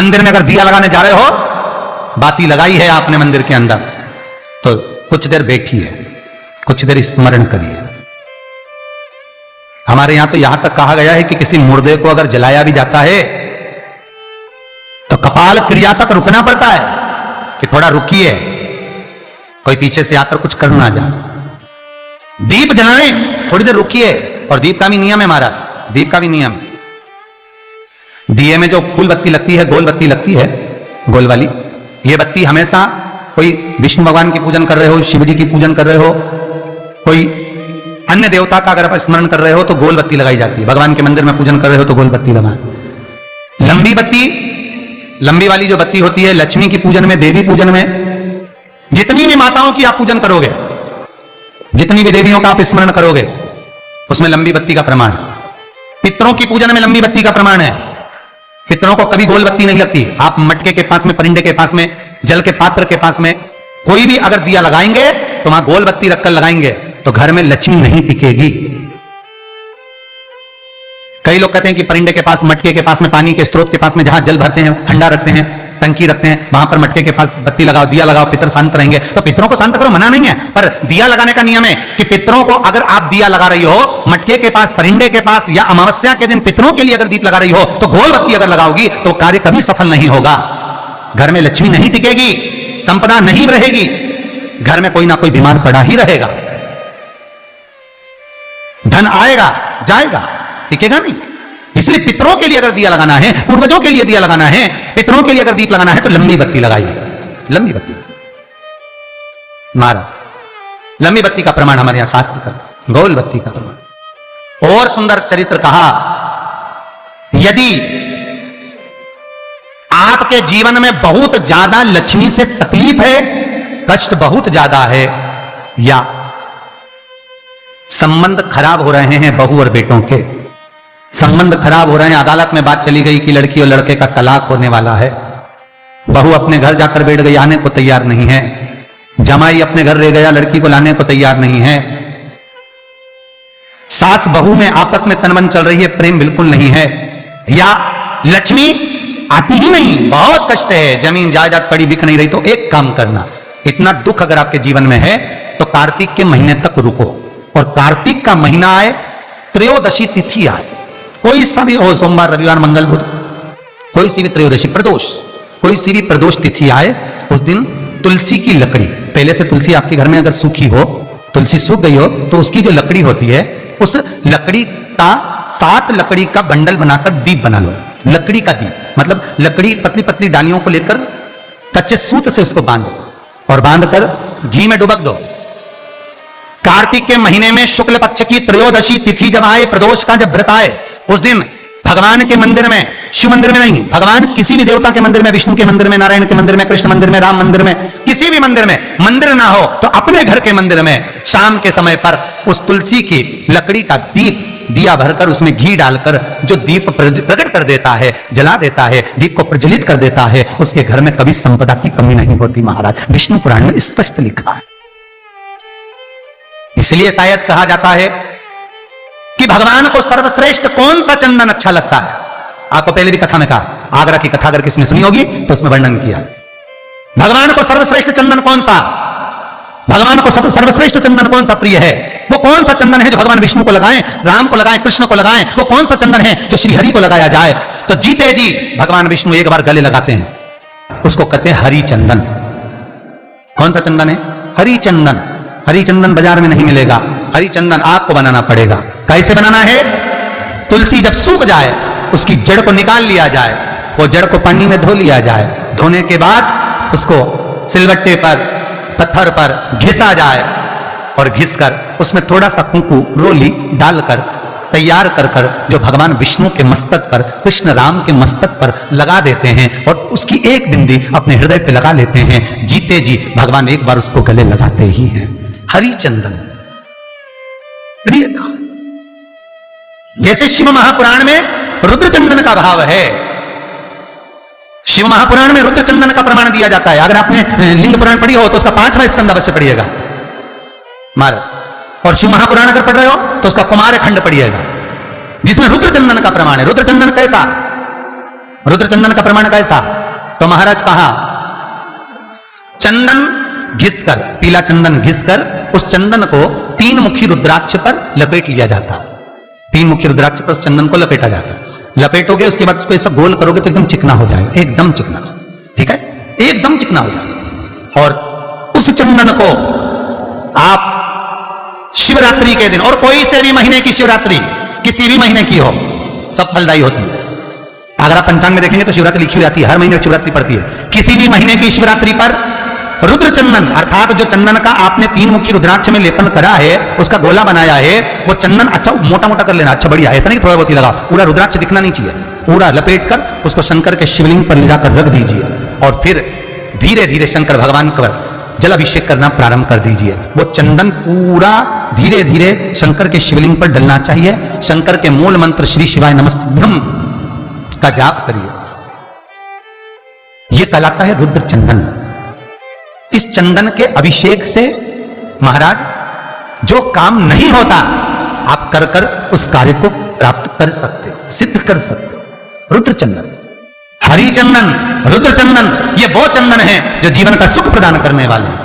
मंदिर में अगर दिया लगाने जा रहे हो, बाती लगाई है आपने मंदिर के अंदर, तो कुछ देर बैठिए, कुछ देर स्मरण करिए। हमारे यहां तो यहां तक कहा गया है कि किसी मुर्दे को अगर जलाया भी जाता है तो कपाल क्रिया तक रुकना पड़ता है कि थोड़ा रुकिए, कोई पीछे से आकर कुछ कर ना जाए। दीप जलाएं, थोड़ी देर रुकिए। और दीप का भी नियम है महाराज, दीप का भी नियम है। दिए में जो फूल बत्ती लगती है, गोल बत्ती लगती है, गोल वाली, ये बत्ती हमेशा कोई विष्णु भगवान की पूजन कर रहे हो, शिव जी की पूजन कर रहे हो, कोई अन्य देवता का अगर आप स्मरण कर रहे हो तो गोल बत्ती लगाई जाती है। भगवान के मंदिर में पूजन कर रहे हो तो गोल बत्ती लगाएं। लंबी बत्ती, लंबी वाली जो बत्ती होती है लक्ष्मी की पूजन में, देवी पूजन में, जितनी भी माताओं की आप पूजन करोगे, जितनी भी देवियों का आप स्मरण करोगे, उसमें लंबी बत्ती का प्रमाण है। पितरों की पूजन में लंबी बत्ती का प्रमाण है। पितरों को कभी गोल बत्ती नहीं लगती। आप मटके के पास में, परिंदे के पास में, जल के पात्र के पास में कोई भी अगर दिया लगाएंगे तो वहां गोल बत्ती रखकर लगाएंगे तो घर में लक्ष्मी नहीं टिकेगी। कई लोग कहते हैं कि परिंदे के पास, मटके के पास में, पानी के स्रोत के पास में जहां जल भरते हैं, हंडा रखते हैं, टंकी रखते हैं, वहां पर मटके के पास बत्ती लगाओ, दिया लगाओ, पितर शांत रहेंगे। तो पितरों को शांत करो, मना नहीं है, पर दिया लगाने का नियम है कि पितरों को अगर आप दिया लगा रही हो मटके के पास, परिंदे के पास, या अमावस्या के दिन पितरों के लिए अगर दीप लगा रही हो तो गोल बत्ती अगर लगाओगी तो कार्य कभी सफल नहीं होगा। घर में लक्ष्मी नहीं टिकेगी, संपदा नहीं रहेगी, घर में कोई ना कोई बीमार पड़ा ही रहेगा। धन आएगा जाएगा, टिकेगा नहीं। इसलिए पितरों के लिए अगर दिया लगाना है, पूर्वजों के लिए दिया लगाना है, पितरों के लिए अगर दीप लगाना है तो लंबी बत्ती लगाइए, लंबी बत्ती। महाराज लंबी बत्ती का प्रमाण हमारे यहां शास्त्र का, गोल बत्ती का प्रमाण। और सुंदर चरित्र कहा, यदि आपके जीवन में बहुत ज्यादा लक्ष्मी से तकलीफ है, कष्ट बहुत ज्यादा है, या संबंध खराब हो रहे हैं, बहू और बेटों के संबंध खराब हो रहे हैं, अदालत में बात चली गई कि लड़की और लड़के का तलाक होने वाला है, बहू अपने घर जाकर बैठ गई, आने को तैयार नहीं है, जमाई अपने घर रह गया, लड़की को लाने को तैयार नहीं है, सास बहू में आपस में तनमन चल रही है, प्रेम बिल्कुल नहीं है, या लक्ष्मी आती ही नहीं, बहुत कष्ट है, जमीन जायदाद पड़ी बिक नहीं रही, तो एक काम करना, इतना दुख अगर आपके जीवन में है तो कार्तिक के महीने तक रुको, और कार्तिक का महीना आए, त्रयोदशी तिथि आए, कोई सा भी हो, सोमवार, रविवार, मंगल, बुध, कोई सी भी त्रयोदशी, प्रदोष, कोई सी भी प्रदोष तिथि आए, उस दिन तुलसी की लकड़ी, पहले से तुलसी आपके घर में अगर सूखी हो, तुलसी सूख गई हो, तो उसकी जो लकड़ी होती है, उस लकड़ी का 7 लकड़ी का बंडल बनाकर दीप बना लो। लकड़ी का दीप मतलब लकड़ी, पतली पतली डालियों को लेकर कच्चे सूत से उसको बांध दो, और बांधकर घी में डुबक दो। कार्तिक के महीने में शुक्ल पक्ष की त्रयोदशी तिथि जब आए, प्रदोष का जब व्रत आए, उस दिन भगवान के मंदिर में, शिव मंदिर में नहीं, भगवान किसी भी देवता के मंदिर में, विष्णु के मंदिर में, नारायण के मंदिर में, कृष्ण मंदिर में, राम मंदिर में, किसी भी मंदिर में, मंदिर ना हो तो अपने घर के मंदिर में शाम के समय पर उस तुलसी की लकड़ी का दीप, दिया भरकर उसमें घी डालकर जो दीप प्रकट कर देता है, जला देता है, दीप को प्रज्वलित कर देता है, उसके घर में कभी संपदा की कमी नहीं होती। महाराज विष्णु पुराण में स्पष्ट लिखा है। इसलिए शायद कहा जाता है कि भगवान को सर्वश्रेष्ठ कौन सा चंदन अच्छा लगता है। आपको पहले भी कथा में कहा, आगरा की कथा अगर किसी ने सुनी होगी तो उसमें वर्णन किया, भगवान को सर्वश्रेष्ठ चंदन कौन सा, भगवान को सर्वश्रेष्ठ चंदन कौन सा प्रिय है, वो कौन सा चंदन है जो भगवान विष्णु को लगाएं, राम को लगाएं, कृष्ण को लगाएं, वो कौन सा चंदन है जो श्री हरि को लगाया जाए। तो जीते जी भगवान विष्णु एक बार गले लगाते हैं, उसको कहते हैं हरि चंदन। कौन सा चंदन है? हरि चंदन। हरि चंदन बाजार में नहीं मिलेगा, हरि चंदन आपको बनाना पड़ेगा। कैसे बनाना है? तुलसी जब सूख जाए उसकी जड़ को निकाल लिया जाए, वो जड़ को पानी में धो लिया जाए, धोने के बाद उसको सिलबट्टे पर, पत्थर पर घिसा जाए, और घिसकर उसमें थोड़ा सा कुंकू, रोली डालकर तैयार कर कर जो भगवान विष्णु के मस्तक पर, कृष्ण राम के मस्तक पर लगा देते हैं, और उसकी एक बिंदी अपने हृदय पे लगा लेते हैं। जीते जी भगवान एक बार उसको गले लगाते ही हैं। हरि चंदन प्रियता। जैसे शिव महापुराण में रुद्र चंदन का भाव है, शिव महापुराण में रुद्र चंदन का प्रमाण दिया जाता है। अगर आपने लिंग पुराण पढ़ी हो तो उसका 5वां स्कंद अवश्य पढ़िएगा महाराज, और शिव महापुराण अगर पढ़ रहे हो तो उसका कुमार खंड पढ़िएगा, जिसमें रुद्र चंदन का प्रमाण है। रुद्र चंदन कैसा? रुद्र चंदन का प्रमाण कैसा? तो महाराज कहा, चंदन घिसकर, पीला चंदन घिसकर उस चंदन को 3 मुखी रुद्राक्ष पर लपेट लिया जाता। 3 मुखी रुद्राक्ष पर उस चंदन को लपेटा जाता। लपेटोगे, उसके बाद उसको ऐसा गोल करोगे तो एकदम चिकना हो जाएगा, एकदम चिकना, ठीक है, एकदम चिकना हो जाएगा। और उस चंदन को आप शिवरात्रि के दिन, और कोई से भी महीने की शिवरात्रि, किसी भी महीने की हो, सब फलदायी होती है। अगर आप पंचांग में देखेंगे तो शिवरात्रि लिखी जाती है, हर महीने शिवरात्रि पड़ती है। किसी भी महीने की शिवरात्रि पर रुद्र चंदन, अर्थात जो चंदन का आपने 3 मुखी रुद्राक्ष में लेपन करा है, उसका गोला बनाया है, वो चंदन अच्छा मोटा मोटा कर लेना, अच्छा बढ़िया, ऐसा नहीं थोड़ा बहुत ही लगा, पूरा रुद्राक्ष दिखना नहीं चाहिए, पूरा लपेट कर उसको शंकर के शिवलिंग पर ले जाकर रख दीजिए और फिर धीरे धीरे शंकर भगवान का जल अभिषेक करना प्रारंभ कर दीजिए। वो चंदन पूरा धीरे धीरे शंकर के शिवलिंग पर डलना चाहिए। शंकर के मूल मंत्र श्री शिवाय नमस्तुभ्यं का जाप करिए। यह कहलाता है रुद्र चंदन। इस चंदन के अभिषेक से महाराज जो काम नहीं होता, आप कर कर उस कार्य को प्राप्त कर सकते हो, सिद्ध कर सकते हो। रुद्र चंदन, हरि चंदन, रुद्र चंदन, ये वो चंदन है जो जीवन का सुख प्रदान करने वाले हैं।